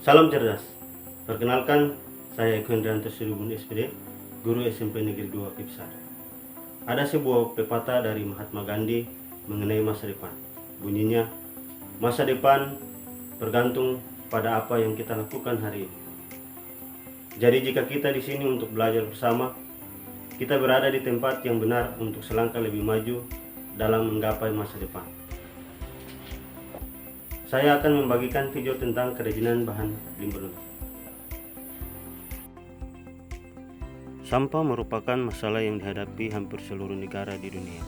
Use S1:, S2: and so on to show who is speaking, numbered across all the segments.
S1: Salam cerdas. Perkenalkan, saya Eko Hendrianto Sudibun SPD, guru SMP Negeri 2 Pipsar. Ada sebuah pepatah dari Mahatma Gandhi mengenai masa depan. Bunyinya, masa depan bergantung pada apa yang kita lakukan hari ini. Jadi jika kita di sini untuk belajar bersama, kita berada di tempat yang benar untuk selangkah lebih maju dalam menggapai masa depan. Saya akan membagikan video tentang kerajinan bahan limbah lunak. Sampah merupakan masalah yang dihadapi hampir seluruh negara di dunia.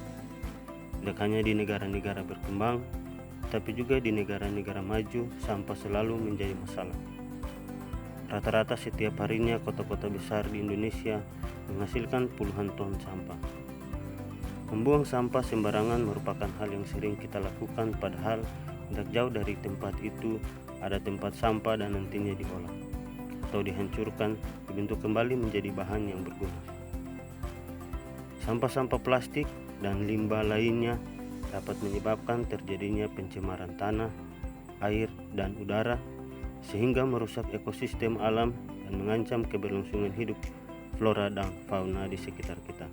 S1: Tidak hanya di negara-negara berkembang, tapi juga di negara-negara maju, sampah selalu menjadi masalah. Rata-rata setiap harinya kota-kota besar di Indonesia menghasilkan puluhan ton sampah. Membuang sampah sembarangan merupakan hal yang sering kita lakukan, padahal tidak jauh dari tempat itu ada tempat sampah dan nantinya diolah atau dihancurkan, dibentuk kembali menjadi bahan yang berguna. Sampah-sampah plastik dan limbah lainnya dapat menyebabkan terjadinya pencemaran tanah, air, dan udara, sehingga merusak ekosistem alam dan mengancam keberlangsungan hidup flora dan fauna di sekitar kita.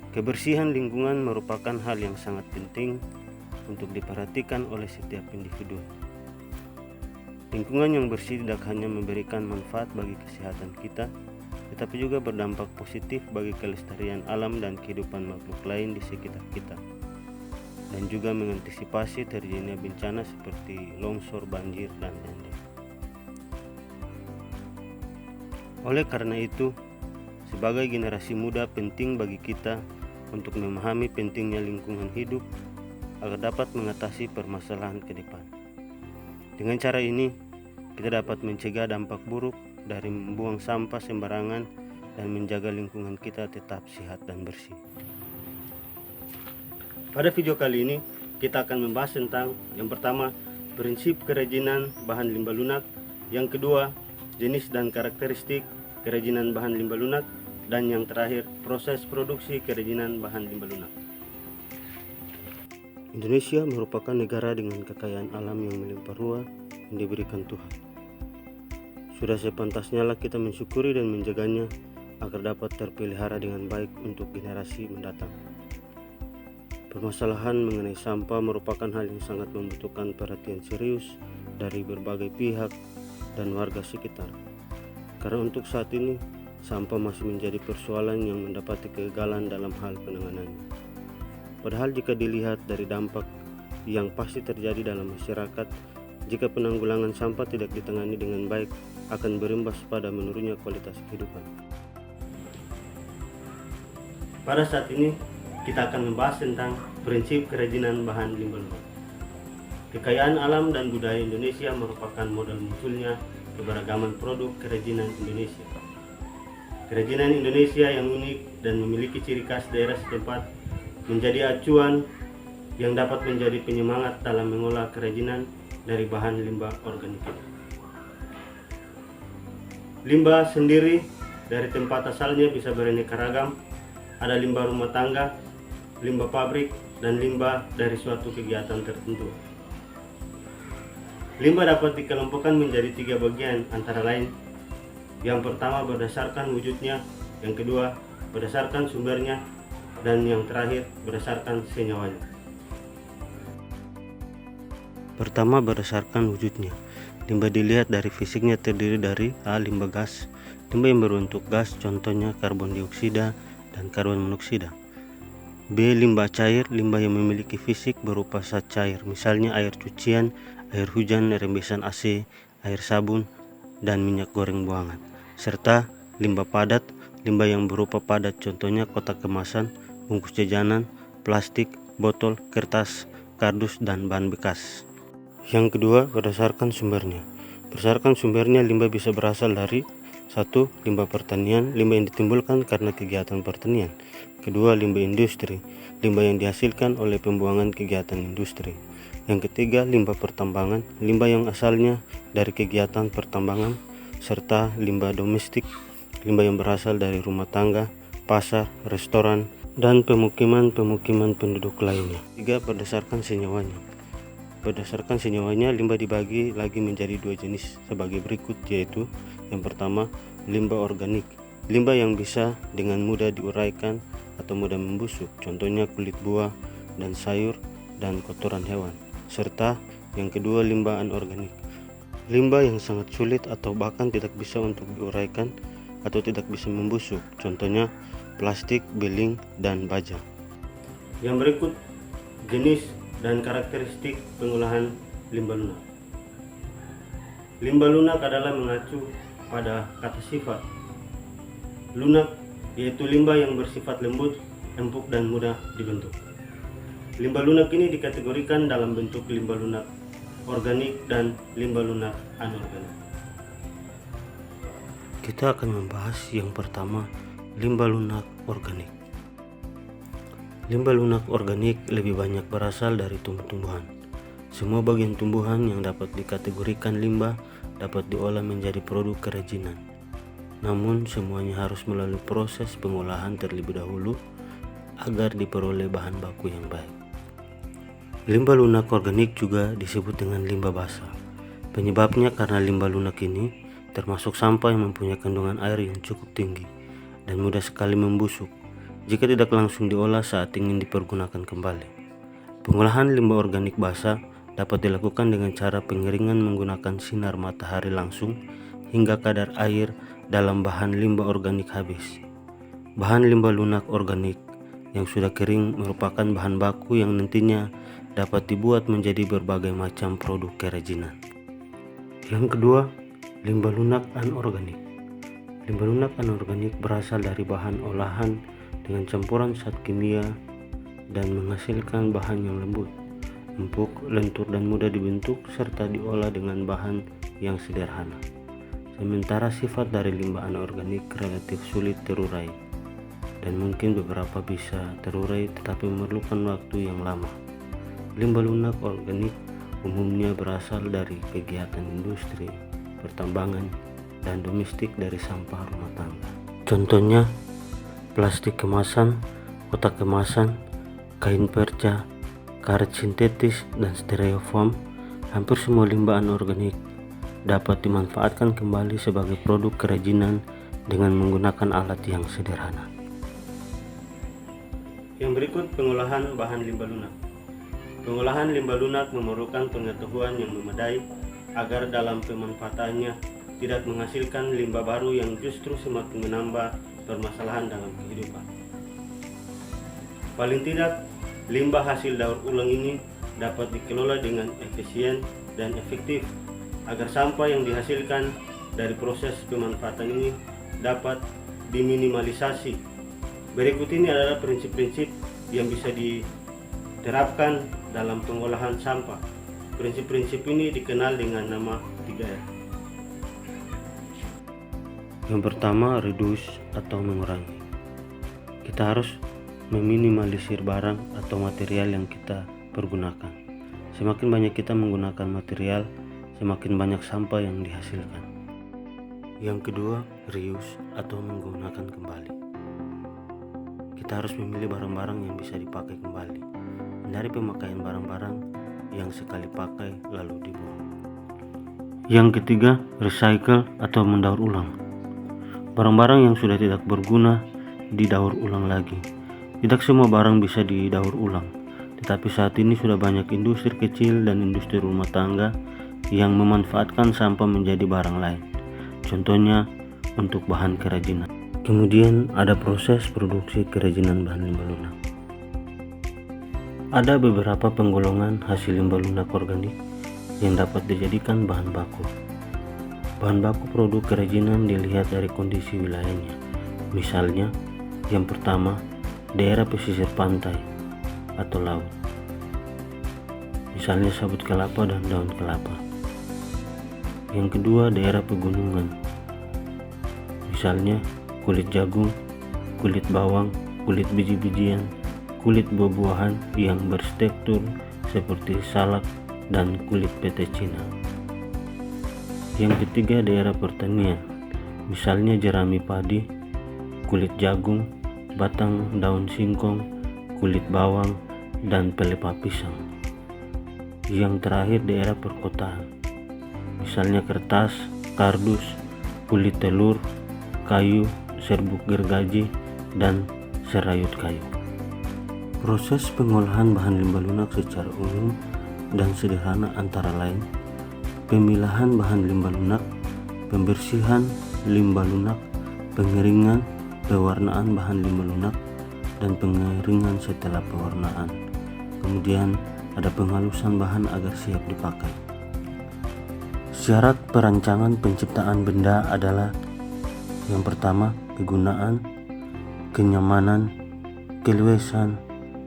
S1: Kebersihan lingkungan merupakan hal yang sangat penting untuk diperhatikan oleh setiap individu. Lingkungan yang bersih tidak hanya memberikan manfaat bagi kesehatan kita, tetapi juga berdampak positif bagi kelestarian alam dan kehidupan makhluk lain di sekitar kita, dan juga mengantisipasi terjadinya bencana seperti longsor, banjir, dan lain-lain. Oleh karena itu, sebagai generasi muda penting bagi kita untuk memahami pentingnya lingkungan hidup agar dapat mengatasi permasalahan ke depan. Dengan cara ini, kita dapat mencegah dampak buruk dari membuang sampah sembarangan dan menjaga lingkungan kita tetap sehat dan bersih. Pada video kali ini, kita akan membahas tentang yang pertama, prinsip kerajinan bahan limbah lunak, yang kedua, jenis dan karakteristik kerajinan bahan limbah lunak, dan yang terakhir, proses produksi kerajinan bahan limbah lunak. Indonesia merupakan negara dengan kekayaan alam yang melimpah ruah yang diberikan Tuhan. Sudah sepantasnya lah kita mensyukuri dan menjaganya agar dapat terpelihara dengan baik untuk generasi mendatang. Permasalahan mengenai sampah merupakan hal yang sangat membutuhkan perhatian serius dari berbagai pihak dan warga sekitar. Karena untuk saat ini, sampah masih menjadi persoalan yang mendapati kegagalan dalam hal penanganannya. Padahal jika dilihat dari dampak yang pasti terjadi dalam masyarakat, jika penanggulangan sampah tidak ditangani dengan baik, akan berimbas pada menurunnya kualitas kehidupan. Pada saat ini, kita akan membahas tentang prinsip kerajinan bahan limbah lunak. Kekayaan alam dan budaya Indonesia merupakan modal munculnya keberagaman produk kerajinan Indonesia. Kerajinan Indonesia yang unik dan memiliki ciri khas daerah setempat menjadi acuan yang dapat menjadi penyemangat dalam mengolah kerajinan dari bahan limbah organik. Limbah sendiri dari tempat asalnya bisa beraneka ragam. Ada limbah rumah tangga, limbah pabrik, dan limbah dari suatu kegiatan tertentu. Limbah dapat dikelompokkan menjadi 3 bagian, antara lain: yang pertama berdasarkan wujudnya, yang kedua berdasarkan sumbernya, dan yang terakhir berdasarkan senyawanya. Pertama, berdasarkan wujudnya. Limbah dilihat dari fisiknya terdiri dari A. Limbah gas, limbah yang berbentuk gas, contohnya karbon dioksida dan karbon monoksida. B. Limbah cair, limbah yang memiliki fisik berupa zat cair, misalnya air cucian, air hujan, rembesan AC, air sabun, dan minyak goreng buangan. Serta limbah padat, limbah yang berupa padat, contohnya kotak kemasan, bungkus jajanan, plastik, botol, kertas, kardus, dan bahan bekas. Yang kedua, berdasarkan sumbernya. Berdasarkan sumbernya, limbah bisa berasal dari 1. Limbah pertanian, limbah yang ditimbulkan karena kegiatan pertanian. Kedua, limbah industri, limbah yang dihasilkan oleh pembuangan kegiatan industri. Yang ketiga, limbah pertambangan, limbah yang asalnya dari kegiatan pertambangan. Serta limbah domestik, limbah yang berasal dari rumah tangga, pasar, restoran, dan pemukiman penduduk lainnya. 3. Berdasarkan senyawanya. Berdasarkan senyawanya, limbah dibagi lagi menjadi dua jenis sebagai berikut, yaitu yang pertama, limbah organik. Limbah yang bisa dengan mudah diuraikan atau mudah membusuk, contohnya kulit buah dan sayur dan kotoran hewan. Serta yang kedua, limbah anorganik. Limbah yang sangat sulit atau bahkan tidak bisa untuk diuraikan atau tidak bisa membusuk, contohnya plastik, beling, dan baja. Yang berikut jenis dan karakteristik pengolahan limbah lunak. Limbah lunak adalah mengacu pada kata sifat. Lunak yaitu limbah yang bersifat lembut, empuk, dan mudah dibentuk. Limbah lunak ini dikategorikan dalam bentuk limbah lunak organik dan limbah lunak anorganik. Kita akan membahas yang pertama, limbah lunak organik. Limbah lunak organik lebih banyak berasal dari tumbuh-tumbuhan. Semua bagian tumbuhan yang dapat dikategorikan limbah dapat diolah menjadi produk kerajinan. Namun semuanya harus melalui proses pengolahan terlebih dahulu agar diperoleh bahan baku yang baik. Limbah lunak organik juga disebut dengan limbah basah. Penyebabnya karena limbah lunak ini termasuk sampah yang mempunyai kandungan air yang cukup tinggi dan mudah sekali membusuk jika tidak langsung diolah saat ingin dipergunakan kembali. Pengolahan limbah organik basah dapat dilakukan dengan cara pengeringan menggunakan sinar matahari langsung hingga kadar air dalam bahan limbah organik habis. Bahan limbah lunak organik yang sudah kering merupakan bahan baku yang nantinya dapat dibuat menjadi berbagai macam produk kerajinan. Yang kedua, limbah lunak anorganik. Limbah lunak anorganik berasal dari bahan olahan dengan campuran zat kimia dan menghasilkan bahan yang lembut, empuk, lentur, dan mudah dibentuk serta diolah dengan bahan yang sederhana. Sementara sifat dari limbah anorganik relatif sulit terurai dan mungkin beberapa bisa terurai tetapi memerlukan waktu yang lama. Limbah lunak organik umumnya berasal dari kegiatan industri, pertambangan, dan domestik dari sampah rumah tangga. Contohnya plastik kemasan, kotak kemasan, kain perca, karet sintetis, dan styrofoam. Hampir semua limbah anorganik dapat dimanfaatkan kembali sebagai produk kerajinan dengan menggunakan alat yang sederhana. Yang berikut pengolahan bahan limbah lunak. Pengolahan limbah lunak memerlukan pengetahuan yang memadai agar dalam pemanfaatannya tidak menghasilkan limbah baru yang justru semakin menambah permasalahan dalam kehidupan. Paling tidak, limbah hasil daur ulang ini dapat dikelola dengan efisien dan efektif agar sampah yang dihasilkan dari proses pemanfaatan ini dapat diminimalisasi. Berikut ini adalah prinsip-prinsip yang bisa diterapkan dalam pengolahan sampah. Prinsip-prinsip ini dikenal dengan nama 3R. Yang pertama, reduce atau mengurangi. Kita harus meminimalisir barang atau material yang kita pergunakan. Semakin banyak kita menggunakan material, semakin banyak sampah yang dihasilkan. Yang kedua, reuse atau menggunakan kembali. Kita harus memilih barang-barang yang bisa dipakai kembali, hindari pemakaian barang-barang yang sekali pakai lalu dibuang. Yang ketiga, recycle atau mendaur ulang. Barang-barang yang sudah tidak berguna didaur ulang lagi. Tidak semua barang bisa didaur ulang, tetapi saat ini sudah banyak industri kecil dan industri rumah tangga yang memanfaatkan sampah menjadi barang lain, contohnya untuk bahan kerajinan. Kemudian ada proses produksi kerajinan bahan limbah lunak. Ada beberapa penggolongan hasil limbah lunak organik yang dapat dijadikan bahan baku. Bahan baku produk kerajinan dilihat dari kondisi wilayahnya. Misalnya, yang pertama, daerah pesisir pantai atau laut. Misalnya sabut kelapa dan daun kelapa. Yang kedua, daerah pegunungan. Misalnya kulit jagung, kulit bawang, kulit biji-bijian, kulit buah-buahan yang bertekstur seperti salak, dan kulit pete Cina. Yang ketiga, daerah pertanian, misalnya jerami padi, kulit jagung, batang daun singkong, kulit bawang, dan pelepah pisang. Yang terakhir daerah perkotaan, misalnya kertas, kardus, kulit telur, kayu, serbuk gergaji, dan serayut kayu. Proses pengolahan bahan limbah lunak secara umum dan sederhana antara lain pemilahan bahan limbah lunak, pembersihan limbah lunak, pengeringan, pewarnaan bahan limbah lunak, dan pengeringan setelah pewarnaan. Kemudian ada penghalusan bahan agar siap dipakai. Syarat perancangan penciptaan benda adalah yang pertama kegunaan, kenyamanan, keluasan,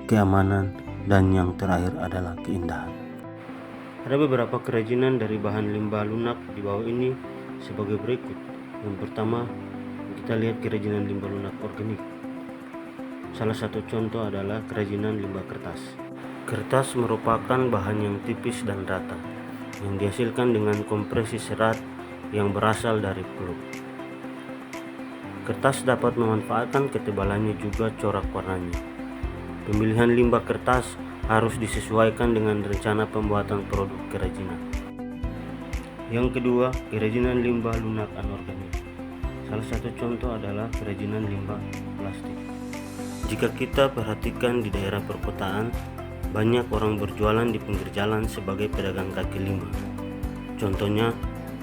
S1: keamanan, dan yang terakhir adalah keindahan. Ada beberapa kerajinan dari bahan limbah lunak di bawah ini sebagai berikut. Yang pertama, kita lihat kerajinan limbah lunak organik. Salah satu contoh adalah kerajinan limbah kertas. Kertas merupakan bahan yang tipis dan rata, yang dihasilkan dengan kompresi serat yang berasal dari peluk. Kertas dapat memanfaatkan ketebalannya juga corak warnanya. Pemilihan limbah kertas harus disesuaikan dengan rencana pembuatan produk kerajinan. Yang kedua, kerajinan limbah lunak anorganik. Salah satu contoh adalah kerajinan limbah plastik. Jika kita perhatikan di daerah perkotaan, banyak orang berjualan di pinggir jalan sebagai pedagang kaki lima. Contohnya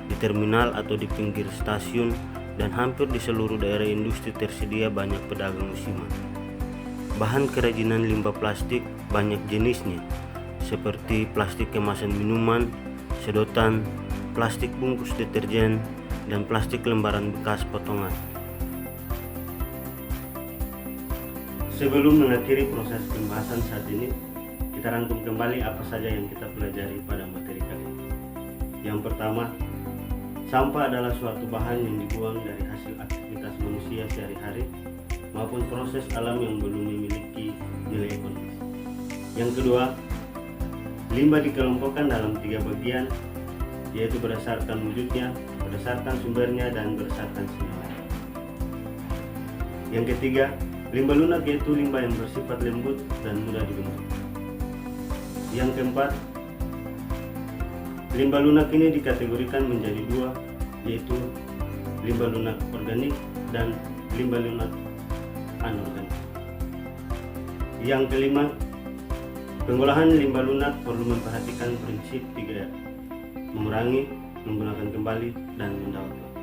S1: di terminal atau di pinggir stasiun, dan hampir di seluruh daerah industri tersedia banyak pedagang musiman. Bahan kerajinan limbah plastik banyak jenisnya, seperti plastik kemasan minuman, sedotan, plastik bungkus deterjen, dan plastik lembaran bekas potongan. Sebelum mengakhiri proses pembahasan saat ini, kita rangkum kembali apa saja yang kita pelajari pada materi kali ini. Yang pertama, sampah adalah suatu bahan yang dibuang dari hasil aktivitas manusia sehari-hari maupun proses alam yang belum memiliki nilai ekonomis. Yang kedua, limbah dikelompokkan dalam 3 bagian, yaitu berdasarkan wujudnya, berdasarkan sumbernya, dan berdasarkan senilai. Yang ketiga, limbah lunak yaitu limbah yang bersifat lembut dan mudah dibentuk. Yang keempat, limbah lunak ini dikategorikan menjadi 2, yaitu limbah lunak organik dan limbah lunak anorganik. Yang kelima, pengolahan limbah lunak perlu memperhatikan prinsip 3R: mengurangi, menggunakan kembali, dan mendaur ulang.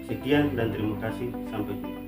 S1: Sekian dan terima kasih, sampai jumpa.